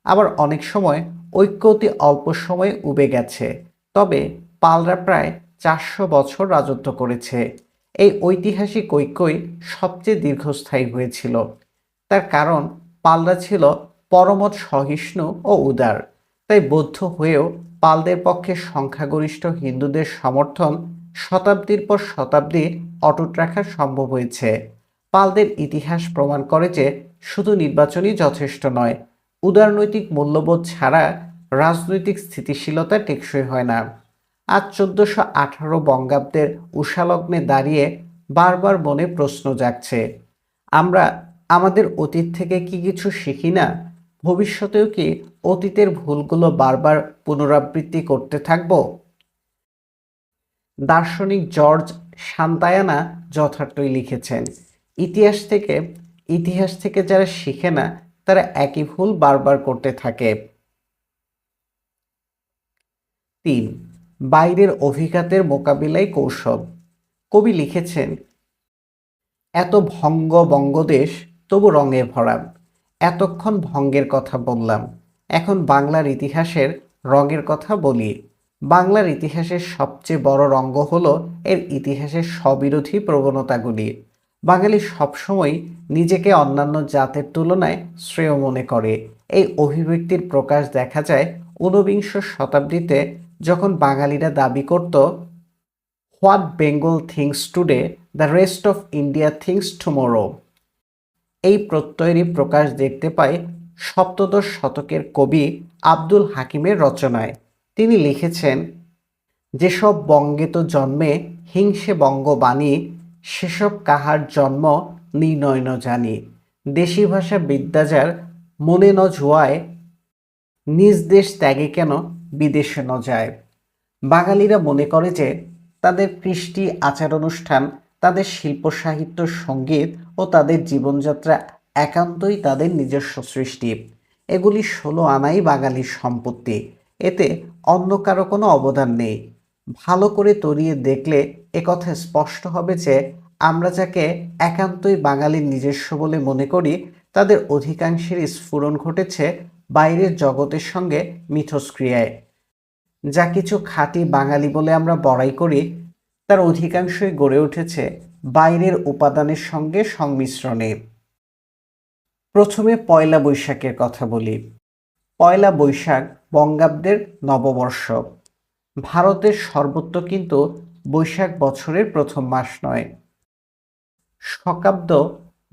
A: আবার অনেক সময় ঐক্য অতি অল্প সময়ে উবে গেছে। তবে পালরা প্রায় 400 বছর রাজত্ব করেছে। এই ঐতিহাসিক ঐক্যই সবচেয়ে দীর্ঘস্থায়ী হয়েছিল। তার কারণ পালরা ছিল পরমত সহিষ্ণু ও উদার। তাই বৌদ্ধ হয়েও পালদের পক্ষে সংখ্যাগরিষ্ঠ হিন্দুদের সমর্থন শতাব্দীর পর শতাব্দী অটুট রাখা সম্ভব হয়েছে। পালদের ইতিহাস প্রমাণ করে যে শুধু নির্বাচনই যথেষ্ট নয়, উদারনৈতিক মূল্যবোধ ছাড়া রাজনৈতিক স্থিতিশীলতা টেকসই হয় না। আজ 1418 বঙ্গাব্দের উষালগ্নে দাঁড়িয়ে বারবার মনে প্রশ্ন জাগছে, আমরা আমাদের অতীত থেকে কি কিছু শিখি না? ভবিষ্যতেও কি অতীতের ভুলগুলো বারবার পুনরাবৃত্তি করতে থাকব? দার্শনিক জর্জ সান্তায়ানা যথার্থই লিখেছেন, ইতিহাস থেকে যারা শিখে না তারা একই ভুল বারবার করতে থাকে। 3. বাইরের অভিঘাতের মোকাবিলায় কৌশল। কবি লিখেছেন, এত ভঙ্গ বঙ্গদেশ তবু রঙে ভরা। এতক্ষণ ভঙ্গের কথা বললাম, এখন বাংলার ইতিহাসের রঙের কথা বলি। বাংলার ইতিহাসের সবচেয়ে বড় রঙ্গ হলো এর ইতিহাসের স্ববিরোধী প্রবণতাগুলি। বাঙালি সবসময় নিজেকে অন্যান্য জাতের তুলনায় শ্রেয় মনে করে। এই অভিব্যক্তির প্রকাশ দেখা যায় 19বিংশ শতাব্দীতে, যখন বাঙালিরা দাবি করত, what Bengal things today the rest of India things tomorrow. এই প্রত্যয়েরই প্রকাশ দেখতে পাই সপ্তদশ শতকের কবি আব্দুল হাকিমের রচনায়। তিনি লিখেছেন, যেসব বঙ্গে তো জন্মে হিংসে বঙ্গবাণী, সেসব কাহার জন্ম নির্ণয় ন জানি। দেশি ভাষা বিদ্যা যার মনে ন জোয়ায়, নিজ দেশ ত্যাগে কেন বিদেশে ন যায়। বাঙালিরা মনে করে যে তাদের কৃষ্টি আচার অনুষ্ঠান, তাদের শিল্প সাহিত্য সঙ্গীত ও তাদের জীবনযাত্রা একান্তই তাদের নিজস্ব সৃষ্টি। এগুলি 16 আনাই বাঙালির সম্পত্তি, এতে অন্য কারো কোনো অবদান নেই। ভালো করে তরিয়ে দেখলে একথা স্পষ্ট হবে যে আমরা যাকে একান্তই বাঙালির নিজস্ব বলে মনে করি, তাদের অধিকাংশের স্ফুরণ ঘটেছে বাইরের জগতের সঙ্গে মিথস্ক্রিয়ায়। যা কিছু খাঁটি বাঙালি বলে আমরা বড়াই করি, তার অধিকাংশই গড়ে উঠেছে বাইরের উপাদানের সঙ্গে সংমিশ্রণে। প্রথমে পয়লা বৈশাখের কথা বলি। পয়লা বৈশাখ বঙ্গাব্দের নববর্ষ। ভারতের সর্বত্র কিন্তু বৈশাখ বছরের প্রথম মাস নয়। শকাব্দ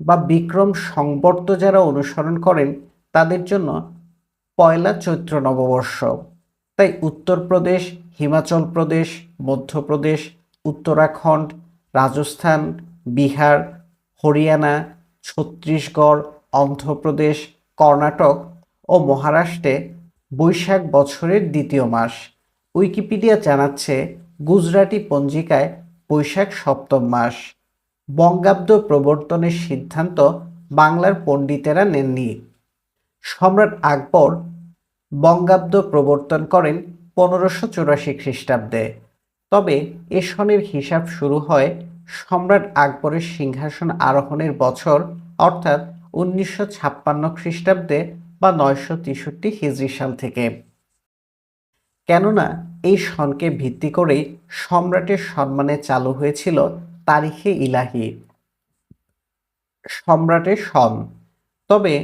A: বা বিক্রম সংবর্ত যারা অনুসরণ করেন তাদের জন্য পয়লা চৈত্র নববর্ষ। তাই উত্তরপ্রদেশ, হিমাচল প্রদেশ, মধ্যপ্রদেশ, উত্তরাখণ্ড, রাজস্থান, বিহার, হরিয়ানা, ছত্তিশগড়, অন্ধ্রপ্রদেশ, কর্ণাটক ও মহারাষ্ট্রে বৈশাখ বছরের দ্বিতীয় মাস। উইকিপিডিয়া জানাচ্ছে, গুজরাটি পঞ্জিকায় বৈশাখ সপ্তম মাস। বঙ্গাব্দ প্রবর্তনের সিদ্ধান্ত বাংলার পণ্ডিতেরা নেননি। সম্রাট আকবর বঙ্গাব্দ প্রবর্তন করেন 1584 খ্রিস্টাব্দে। তবে এ সনের হিসাব শুরু হয় সম্রাট আকবরের সিংহাসন আরোহণের বছর, অর্থাৎ 1956 খ্রিস্টাব্দে বা 963 হিজরি সাল থেকে। কেননা এই সনকে ভিত্তি করেই সম্রাটের সম্মানে চালু হয়েছিল তারিখে ইলাহি, সম্রাটের সন। তবে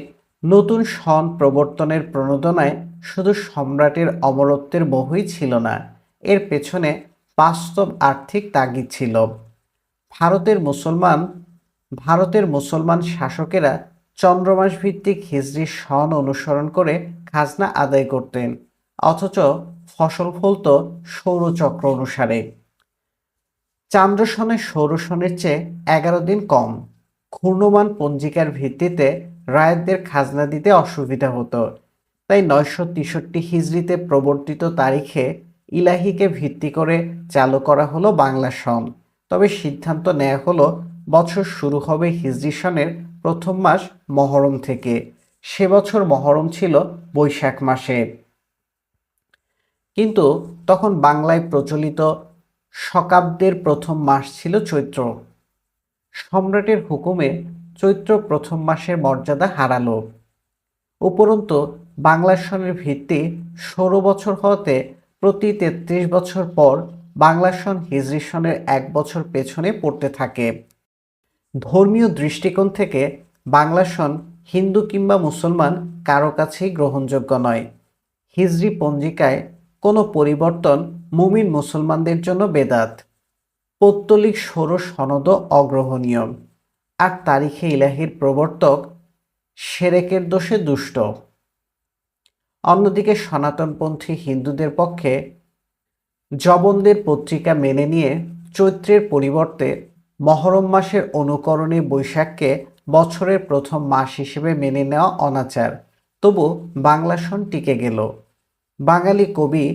A: নতুন সন প্রবর্তনের প্রণোদনায় শুধু সম্রাটের অমরত্বের মোহই ছিল না, এর পেছনে বাস্তব আর্থিক তাগিদ ছিল। ভারতের মুসলমান ভারতের মুসলমান শাসকেরা চন্দ্রমাস ভিত্তিক হিজরি সন অনুসরণ করে খাজনা আদায় করতেন, অথচ ফসল ফলত সৌরচক্র অনুসারে। চান্দ্র সনে সৌর সনের চেয়ে 11 দিন কম। ঘূর্ণমান পঞ্জিকার ভিত্তিতে রায়তদের খাজনা দিতে অসুবিধা হতো, তাই 963 হিজরিতে প্রবর্তিত তারিখে ইলাহিকে ভিত্তি করে চালু করা হলো বাংলা সন। তবে সিদ্ধান্ত নেওয়া হলো বছর শুরু হবে হিজরি সনের প্রথম মাস মহরম থেকে। সে বছর মহরম ছিল বৈশাখ মাসে, কিন্তু তখন বাংলায় প্রচলিত শকাব্দের প্রথম মাস ছিল চৈত্র। সম্রাটের হুকুমে চৈত্র প্রথম মাসের মর্যাদা হারালো। উপরন্তু বাংলা সনের ভিত্তি 16 বছর হতে প্রতি 33 বছর পর বাংলা সন হিজরি সনের 1 বছর পেছনে পড়তে থাকে। ধর্মীয় দৃষ্টিকোণ থেকে বাংলা সন হিন্দু কিংবা মুসলমান কারো কাছেই গ্রহণযোগ্য নয়। হিজরি পঞ্জিকায় কোনো পরিবর্তন মুমিন মুসলমানদের জন্য বেদাত। পৌত্তলিক সৌর সনদও অগ্রহণীয়। আর তারিখে ইলাহির প্রবর্তক সেরেকের দোষে দুষ্ট। অন্যদিকে সনাতনপন্থী হিন্দুদের পক্ষে জবনদের পত্রিকা মেনে নিয়ে চৈত্রের পরিবর্তে মহরম মাসের অনুকরণে বৈশাখকে বছরের প্রথম মাস হিসেবে মেনে নেওয়া অনাচার। তবু বাংলা সন টিকে গেল। বাঙালি কবি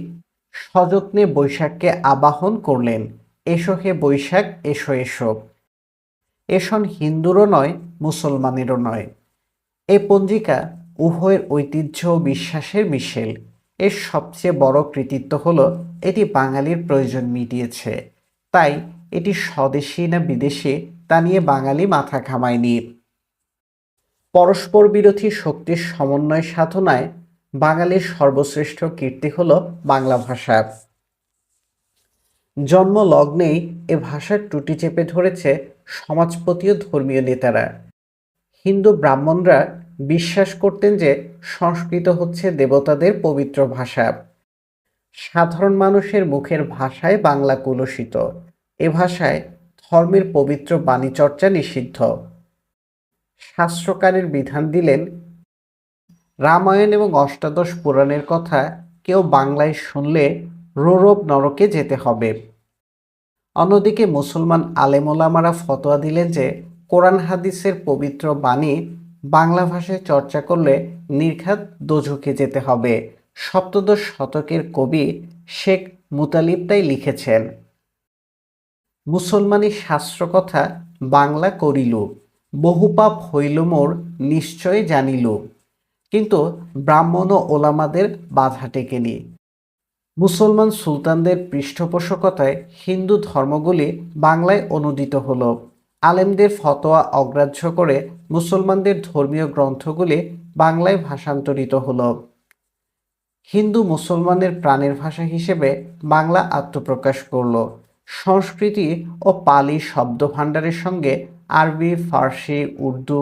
A: সযত্নে বৈশাখকে আবাহন করলেন, এসো হে বৈশাখ এসো এসো। এ সন হিন্দুরও নয়, মুসলমানেরও নয়। এই পঞ্জিকা উভয়ের ঐতিহ্য ও বিশ্বাসের মিশেল। এর সবচেয়ে বড় কৃতিত্ব হলো এটি বাঙালির প্রয়োজন মিটিয়েছে। তাই এটি স্বদেশী না বিদেশি তা নিয়ে বাঙালি মাথা ঘামায়নি। পরস্পর বিরোধী শক্তির সমন্বয় সাধনায় বাঙালির সর্বশ্রেষ্ঠ কীর্তি হল বাংলা ভাষা। জন্ম লগ্নেই এ ভাষার ত্রুটি চেপে ধরেছে সমাজপতি ও ধর্মীয় নেতারা। হিন্দু ব্রাহ্মণরা বিশ্বাস করতেন যে সংস্কৃত হচ্ছে দেবতাদের পবিত্র ভাষা। সাধারণ মানুষের মুখের ভাষায় বাংলা কলুষিত। এ ভাষায় ধর্মের পবিত্র বাণী চর্চা নিষিদ্ধ। শাস্ত্রকারের বিধান দিলেন, রামায়ণ এবং অষ্টাদশ পুরাণের কথা কেউ বাংলায় শুনলে রৌরব নরকে যেতে হবে। অন্যদিকে মুসলমান আলেমোলামারা ফতোয়া দিলেন যে কোরআন হাদিসের পবিত্র বাণী বাংলা ভাষায় চর্চা করলে নির্ঘাত দোজখে যেতে হবে। সপ্তদশ শতকের কবি শেখ মুতালিব তাই লিখেছেন, মুসলমানি শাস্ত্র কথা বাংলা করিলু, বহু পাপ হইল মোর নিশ্চয় জানিলু। কিন্তু ব্রাহ্মণ ও ওলামাদের বাধা টেকেনি। মুসলমান সুলতানদের পৃষ্ঠপোষকতায় হিন্দু ধর্মগুলি বাংলায় অনুদিত হল। আলেমদের ফতোয়া অগ্রাহ্য করে মুসলমানদের ধর্মীয় গ্রন্থগুলি বাংলায় ভাষান্তরিত হল। হিন্দু মুসলমানের প্রাণের ভাষা হিসেবে বাংলা আত্মপ্রকাশ করল। সংস্কৃতি ও পালি শব্দভাণ্ডারের সঙ্গে আরবি, ফার্সি, উর্দু,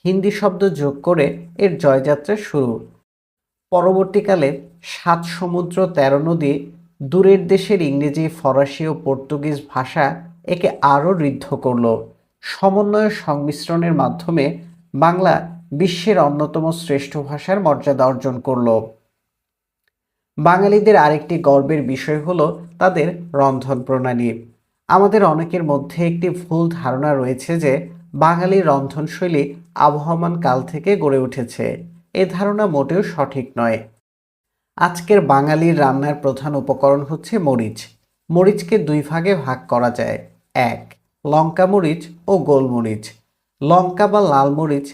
A: হিন্দি শব্দ যোগ করে এর জয়যাত্রা শুরু। পরবর্তীকালে 7 সমুদ্র 13 নদী দূরের দেশের ইংরেজি, ফরাসি ও পর্তুগিজ ভাষা একে আরও ঋদ্ধ করল। সমন্বয় সংমিশ্রণের মাধ্যমে বাংলা বিশ্বের অন্যতম শ্রেষ্ঠ ভাষার মর্যাদা অর্জন করল। বাঙালিদের আরেকটি গর্বের বিষয় হলো তাদের রন্ধন প্রণালী। আমাদের অনেকের মধ্যে একটি ভুল ধারণা রয়েছে যে বাঙালির রন্ধনশৈলী আবহমান কাল থেকে গড়ে উঠেছে। এ ধারণা মোটেও সঠিক নয়। আজকের বাঙালির রান্নার প্রধান উপকরণ হচ্ছে মরিচ। মরিচকে 2 ভাগে ভাগ করা যায়। 1. লঙ্কা মরিচ ও গোলমরিচ। লঙ্কা বা লাল মরিচ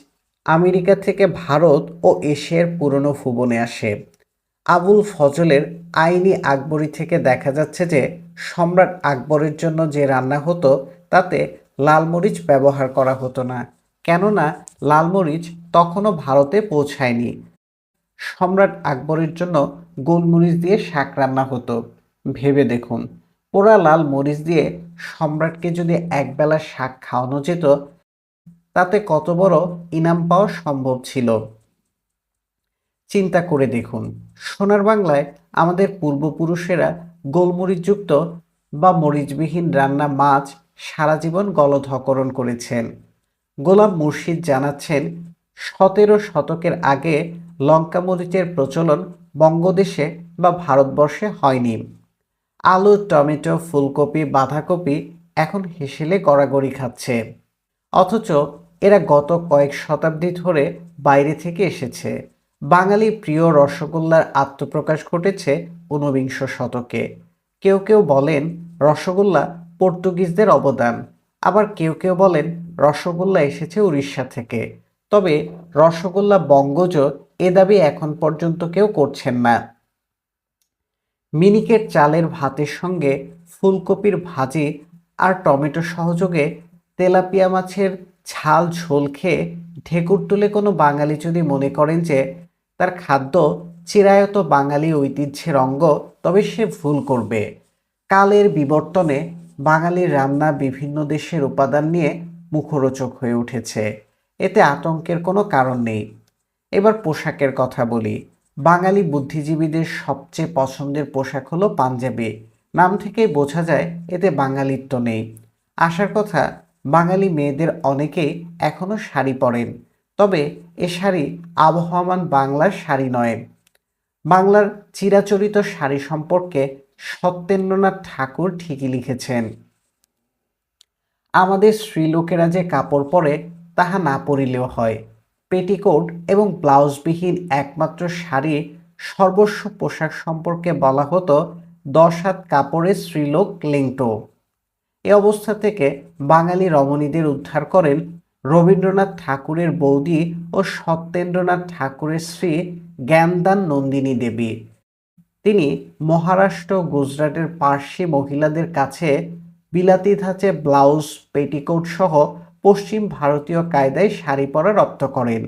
A: আমেরিকা থেকে ভারত ও এশিয়ার পুরনো ভুবনে আসে। আবুল ফজলের আইনি আকবরী থেকে দেখা যাচ্ছে যে সম্রাট আকবরের জন্য যে রান্না হতো তাতে লাল মরিচ ব্যবহার করা হতো না, কেননা লাল মরিচ তখনও ভারতে পৌঁছায়নি। সম্রাট আকবরের জন্য গোলমরিচ দিয়ে শাক রান্না হতো। ভেবে দেখুন, পোড়া লাল মরিচ দিয়ে সম্রাটকে যদি একবেলা শাক খাওয়ানো যেত, তাতে কত বড় ইনাম পাওয়া সম্ভব ছিল। চিন্তা করে দেখুন, সোনার বাংলায় আমাদের পূর্বপুরুষেরা গোলমরিচযুক্ত বা মরিচবিহীন রান্না মাছ সারা জীবন গলধঃকরণ করেছেন। গোলাম মুর্শিদ জানাচ্ছেন, 17 শতকের আগে লঙ্কা মরিচের প্রচলন বঙ্গদেশে বা ভারতবর্ষে হয়নি। আলু, টমেটো, ফুলকপি, বাঁধাকপি এখন হেসেলে গড়াগড়ি খাচ্ছে, অথচ এরা গত কয়েক শতাব্দী ধরে বাইরে থেকে এসেছে। বাঙালির প্রিয় রসগোল্লার আত্মপ্রকাশ ঘটেছে 19 শতকে। কেউ কেউ বলেন রসগোল্লা পর্তুগিজদের অবদান, আবার কেউ কেউ বলেন রসগোল্লা এসেছে উড়িষ্যা থেকে। তবে রসগোল্লা বঙ্গজ এ দাবি এখন পর্যন্ত কেউ করছেন না। মিনিকেট চালের ভাতের সঙ্গে ফুলকপির ভাজি আর টমেটো সহযোগে তেলাপিয়া মাছের ঝাল ঝোল খেয়ে ঢেকুর তুলে কোনো বাঙালি যদি মনে করেন যে তার খাদ্য চিরায়ত বাঙালি ঐতিহ্যের অঙ্গ, তবে সে ভুল করবে। কালের বিবর্তনে বাঙালির রান্না বিভিন্ন দেশের উপাদান নিয়ে মুখরোচক হয়ে উঠেছে, এতে আতঙ্কের কোনো কারণ নেই। এবার পোশাকের কথা বলি। বাঙালি বুদ্ধিজীবীদের সবচেয়ে পছন্দের পোশাক হলো পাঞ্জাবি। নাম থেকেই বোঝা যায় এতে বাঙালিত্ব নেই। আসার কথা, বাঙালি মেয়েদের অনেকেই এখনও শাড়ি পরেন, তবে এ শাড়ি আবহমান বাংলার শাড়ি নয়। বাংলার চিরাচরিত শাড়ি সম্পর্কে সত্যেন্দ্রনাথ ঠাকুর ঠিকই লিখেছেন, আমাদের স্ত্রীলোকেরা যে কাপড় পরে তাহা না পরিলেও হয়। পেটিকোট এবং ব্লাউজবিহীন একমাত্র শাড়ি সর্বস্ব পোশাক সম্পর্কে বলা হতো 10 হাত কাপড়ের স্ত্রীলোক লেংটো। এ অবস্থা থেকে বাঙালি রমণীদের উদ্ধার করেন রবীন্দ্রনাথ ঠাকুরের বৌদি ও সত্যেন্দ্রনাথ ঠাকুরের স্ত্রী জ্ঞানদান নন্দিনী দেবী। তিনি মহারাষ্ট্র, গুজরাটের পার্সি মহিলাদের কাছে বিলাতি ধাঁচে ব্লাউজ, পেটিকোট সহ পশ্চিম ভারতীয় কায়দায় শাড়ি পরা রপ্ত করেন।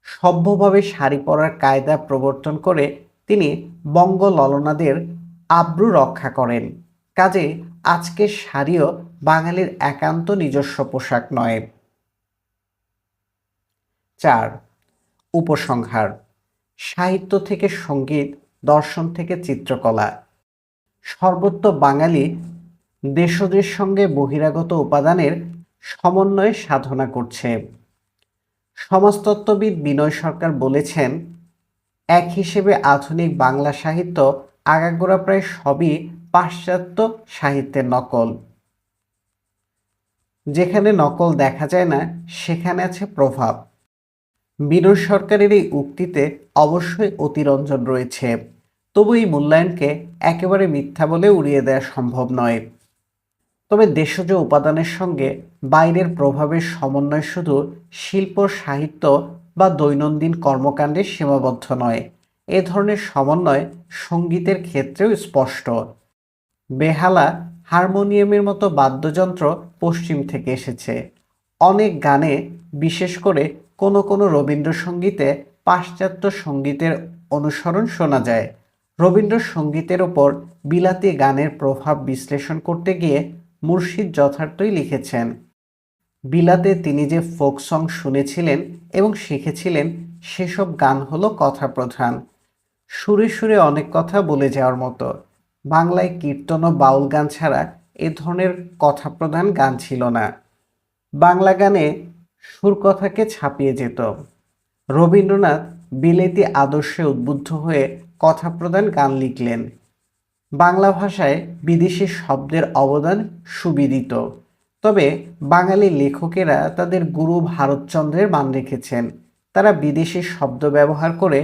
A: সভ্যভাবে শাড়ি পরার কায়দা প্রবর্তন করে তিনি বঙ্গ ললনাদের আব্রু রক্ষা করেন। কাজে আজকের শাড়িও বাঙালির একান্ত নিজস্ব পোশাক নয়। 4. উপসংহার। সাহিত্য থেকে সঙ্গীত, দর্শন থেকে চিত্রকলা, সর্বত্র বাঙালি দেশজের সঙ্গে বহিরাগত উপাদানের সমন্বয়ে সাধনা করছে। সমাজতত্ত্ববিদ বিনয় সরকার বলেছেন, এক হিসেবে আধুনিক বাংলা সাহিত্য আগাগোড়া প্রায় সবই পাশ্চাত্য সাহিত্যের নকল। যেখানে নকল দেখা যায় না সেখানে আছে প্রভাব। বিনয় সরকারের এই উক্তিতে অবশ্যই অতিরঞ্জন রয়েছে, তবু এই মূল্যায়নকে একেবারে মিথ্যা বলে উড়িয়ে দেওয়া সম্ভব নয়। তবে দেশজ উপাদানের সঙ্গে বাইরের প্রভাবের সমন্বয় শুধু শিল্প, সাহিত্য বা দৈনন্দিন কর্মকাণ্ডে সীমাবদ্ধ নয়। এ ধরনের সমন্বয় সঙ্গীতের ক্ষেত্রেও স্পষ্ট। বেহালা, হারমোনিয়ামের মতো বাদ্যযন্ত্র পশ্চিম থেকে এসেছে। অনেক গানে, বিশেষ করে কোনো কোনো রবীন্দ্রসঙ্গীতে পাশ্চাত্য সঙ্গীতের অনুসরণ শোনা যায়। রবীন্দ্রসঙ্গীতের ওপর বিলাতি গানের প্রভাব বিশ্লেষণ করতে গিয়ে মুর্শিদ যথার্থই লিখেছেন, বিলাতে তিনি যে ফোক সং শুনেছিলেন এবং শিখেছিলেন সেসব গান হলো কথা প্রধান, সুরে সুরে অনেক কথা বলে যাওয়ার মতো। বাংলায় কীর্তন ও বাউল গান ছাড়া এ ধরনের কথা প্রধান গান ছিল না। বাংলা গানে সুরকথাকে ছাপিয়ে যেত। রবীন্দ্রনাথ বিলেতি আদর্শে উদ্বুদ্ধ হয়ে কথা প্রধান গান লিখলেন। বাংলা ভাষায় বিদেশি শব্দের অবদান সুবিদিত, তবে বাঙালি লেখকেরা তাদের গুরু ভারতচন্দ্রের মান রেখেছেন। তারা বিদেশি শব্দ ব্যবহার করে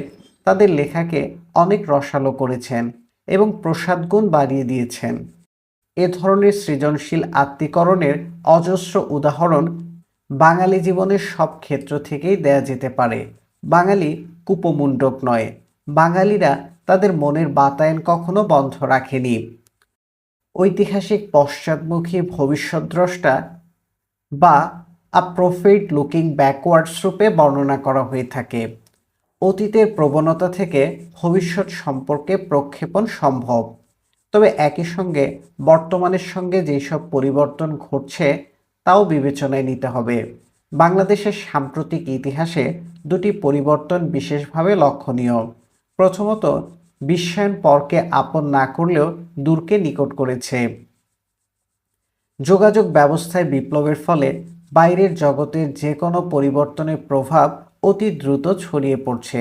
A: তাদের লেখাকে অনেক রসালো করেছেন এবং প্রসাদগুণ বাড়িয়ে দিয়েছেন। এ ধরনের সৃজনশীল আত্মীকরণের অজস্র উদাহরণ বাঙালি জীবনের সব ক্ষেত্র থেকেই দেয়া যেতে পারে। বাঙালি কূপমণ্ডক নয়। বাঙালিরা তাদের মনের বাতায়ন কখনো বন্ধ রাখেনি। ঐতিহাসিক পশ্চাৎমুখী ভবিষ্যদ্রষ্টা বা আ প্রফেট লুকিং ব্যাকওয়ার্ডস রূপে বর্ণনা করা হয়ে থাকে। অতীতের প্রবণতা থেকে ভবিষ্যৎ সম্পর্কে প্রক্ষেপণ সম্ভব, তবে একই সঙ্গে বর্তমানের সঙ্গে যেসব পরিবর্তন ঘটছে তাও বিবেচনায় নিতে হবে। বাংলাদেশের সাম্প্রতিক ইতিহাসে দুটি পরিবর্তন বিশেষভাবে লক্ষণীয়। প্রথমত, বিশ্বায়ন পরকে আপন না করলেও দূরকে নিকট করেছে। যোগাযোগ ব্যবস্থায় বিপ্লবের ফলে বাইরের জগতের যে কোনো পরিবর্তনের প্রভাব অতি দ্রুত ছড়িয়ে পড়ছে।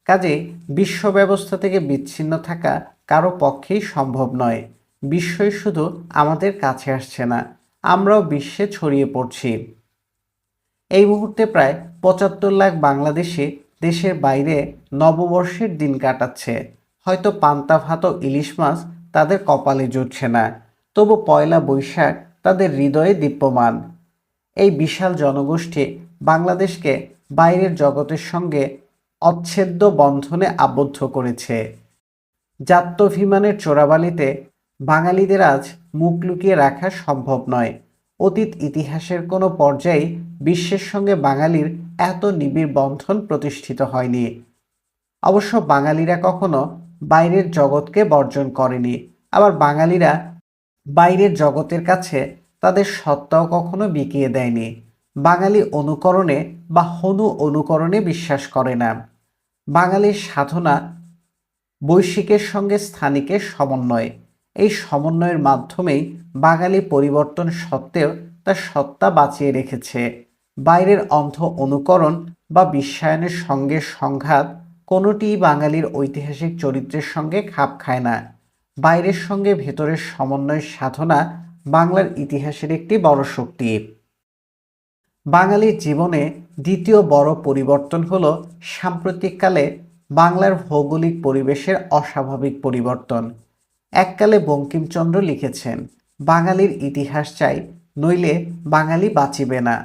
A: কাজেই বিশ্ব ব্যবস্থা থেকে বিচ্ছিন্ন থাকা কারো পক্ষেই সম্ভব নয়। বিশ্বই শুধু আমাদের কাছে আসছে না, আমরাও বিশ্বে ছড়িয়ে পড়ছি। এই মুহূর্তে প্রায় ৭৫ লাখ বাংলাদেশি দেশের বাইরে নববর্ষের দিন কাটাচ্ছে। হয়তো পান্তা ভাত ও ইলিশ মাছ তাদের কপালে জুটছে না, তবু পয়লা বৈশাখ তাদের হৃদয়ে দীপ্যমান। এই বিশাল জনগোষ্ঠী বাংলাদেশকে বাইরের জগতের সঙ্গে অচ্ছেদ্য বন্ধনে আবদ্ধ করেছে। জাত্যভিমানের চোরাবালিতে বাঙালিদের আজ মুখ লুকিয়ে রাখা সম্ভব নয়। অতীত ইতিহাসের কোনো পর্যায়ে বিশ্বের সঙ্গে বাঙালির এত নিবিড় বন্ধন প্রতিষ্ঠিত হয়নি। অবশ্য বাঙালিরা কখনো বাইরের জগৎকে বর্জন করেনি, আবার বাঙালিরা বাইরের জগতের কাছে তাদের সত্তাও কখনো বিকিয়ে দেয়নি। বাঙালি অনুকরণে বা হনু অনুকরণে বিশ্বাস করে না। বাঙালির সাধনা বৈশ্বিকের সঙ্গে স্থানিকের সমন্বয়। এই সমন্বয়ের মাধ্যমেই বাঙালি পরিবর্তন সত্ত্বেও তার সত্তা বাঁচিয়ে রেখেছে। বাইরের অন্ধ অনুকরণ বা বিশ্বায়নের সঙ্গে সংঘাত কোনোটিই বাঙালির ঐতিহাসিক চরিত্রের সঙ্গে খাপ খায় না। বাইরের সঙ্গে ভেতরের সমন্বয় সাধনা বাংলার ইতিহাসের একটি বড় শক্তি। বাঙালির জীবনে দ্বিতীয় বড় পরিবর্তন হলো সাম্প্রতিককালে বাংলার ভৌগোলিক পরিবেশের অস্বাভাবিক পরিবর্তন। এককালে বঙ্কিমচন্দ্র লিখেছেন, বাঙালির ইতিহাস চাই, নইলে বাঙালি বাঁচিবে না।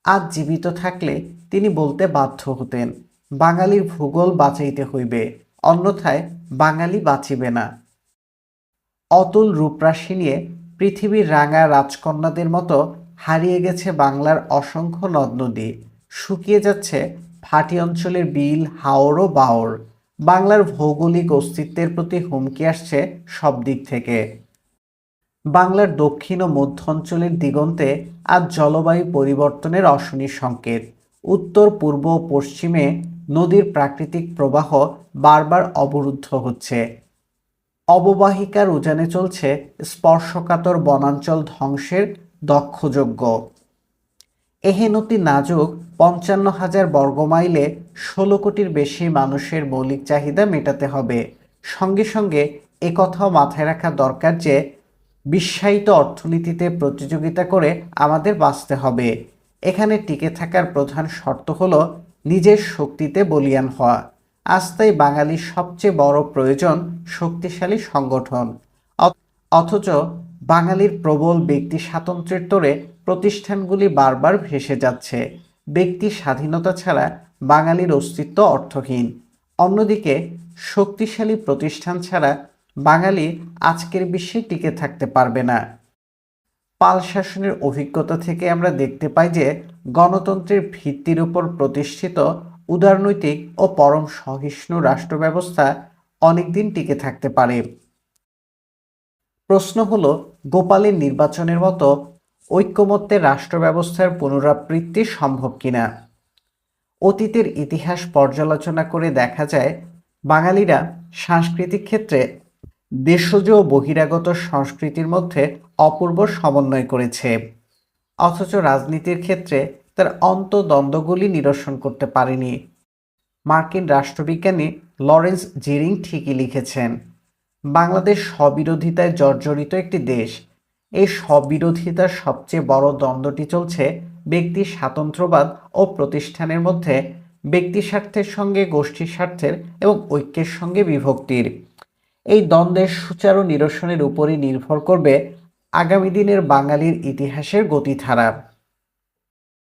A: আজ জীবিত থাকলে তিনি বলতে বাধ্য হতেন, বাঙালির ভূগোল বাঁচাইতে হইবে, অন্যথায় বাঙালি বাঁচিবে না। অতুল রূপরাশি নিয়ে পৃথিবীর রাঙা রাজকন্যাদের মতো হারিয়ে গেছে বাংলার অসংখ্য নদ নদী, শুকিয়ে যাচ্ছে ভাটি অঞ্চলের বিল, হাওর ও বাওর। বাংলার ভৌগোলিক অস্তিত্বের প্রতি হুমকি আসছে সব দিক থেকে। বাংলার দক্ষিণ ও মধ্য অঞ্চলের দিগন্তে আজ জলবায়ু পরিবর্তনের অশনি সংকেত। উত্তর, পূর্ব ও পশ্চিমে নদীর প্রাকৃতিক প্রবাহ বারবার অবরুদ্ধ হচ্ছে। অববাহিকার উজানে চলছে স্পর্শকাতর বনাঞ্চল ধ্বংসের দক্ষযজ্ঞ। এহেন অতি নাজুক ৫৫,০০০ বর্গমাইলে ১৬ কোটির বেশি মানুষের মৌলিক চাহিদা মেটাতে হবে। সঙ্গে সঙ্গে একথাও মাথায় রাখা দরকার যে বিশ্বায়িত অর্থনীতিতে প্রতিযোগিতা করে আমাদের বাঁচতে হবে। এখানে টিকে থাকার প্রধান শর্ত হলো নিজের শক্তিতে বলীয়ান হওয়া। আজ তাই বাঙালির সবচেয়ে বড় প্রয়োজন শক্তিশালী সংগঠন। অথচ বাঙালির প্রবল ব্যক্তি স্বাতন্ত্র্যের তোড়ে প্রতিষ্ঠানগুলি বারবার ভেসে যাচ্ছে। ব্যক্তি স্বাধীনতা ছাড়া বাঙালির অস্তিত্ব অর্থহীন। অন্যদিকে শক্তিশালী প্রতিষ্ঠান ছাড়া বাঙালি আজকের বিশ্বে টিকে থাকতে পারবে না। পাল শাসনের অভিজ্ঞতা থেকে আমরা দেখতে পাই যে গণতন্ত্রের ভিত্তির উপর প্রতিষ্ঠিত উদারনৈতিক ও পরম সহিষ্ণু রাষ্ট্র ব্যবস্থা অনেকদিন টিকে থাকতে পারে। প্রশ্ন হলো, গোপালের নির্বাচনের মতো ঐক্যমত্যের রাষ্ট্র ব্যবস্থার পুনরাবৃত্তি সম্ভব কিনা। অতীতের ইতিহাস পর্যালোচনা করে দেখা যায়, বাঙালিরা সাংস্কৃতিক ক্ষেত্রে দেশজ ও বহিরাগত সংস্কৃতির মধ্যে অপূর্ব সমন্বয় করেছে, অথচ রাজনীতির ক্ষেত্রে তার অন্তদ্বন্দ্বগুলি নিরসন করতে পারেনি। মার্কিন রাষ্ট্রবিজ্ঞানী লরেন্স জিরিং ঠিকই লিখেছেন, বাংলাদেশ স্ববিরোধিতায় জর্জরিত একটি দেশ। এই স্ববিরোধিতার সবচেয়ে বড় দ্বন্দ্বটি চলছে ব্যক্তি স্বাতন্ত্র্যবাদ ও প্রতিষ্ঠানের মধ্যে, ব্যক্তি স্বার্থের সঙ্গে গোষ্ঠী স্বার্থের এবং ঐক্যের সঙ্গে বিভক্তির। এই দ্বন্দ্বের সুচারু নিরসনের উপরই নির্ভর করবে আগামী দিনের বাঙালির ইতিহাসের গতিধারা।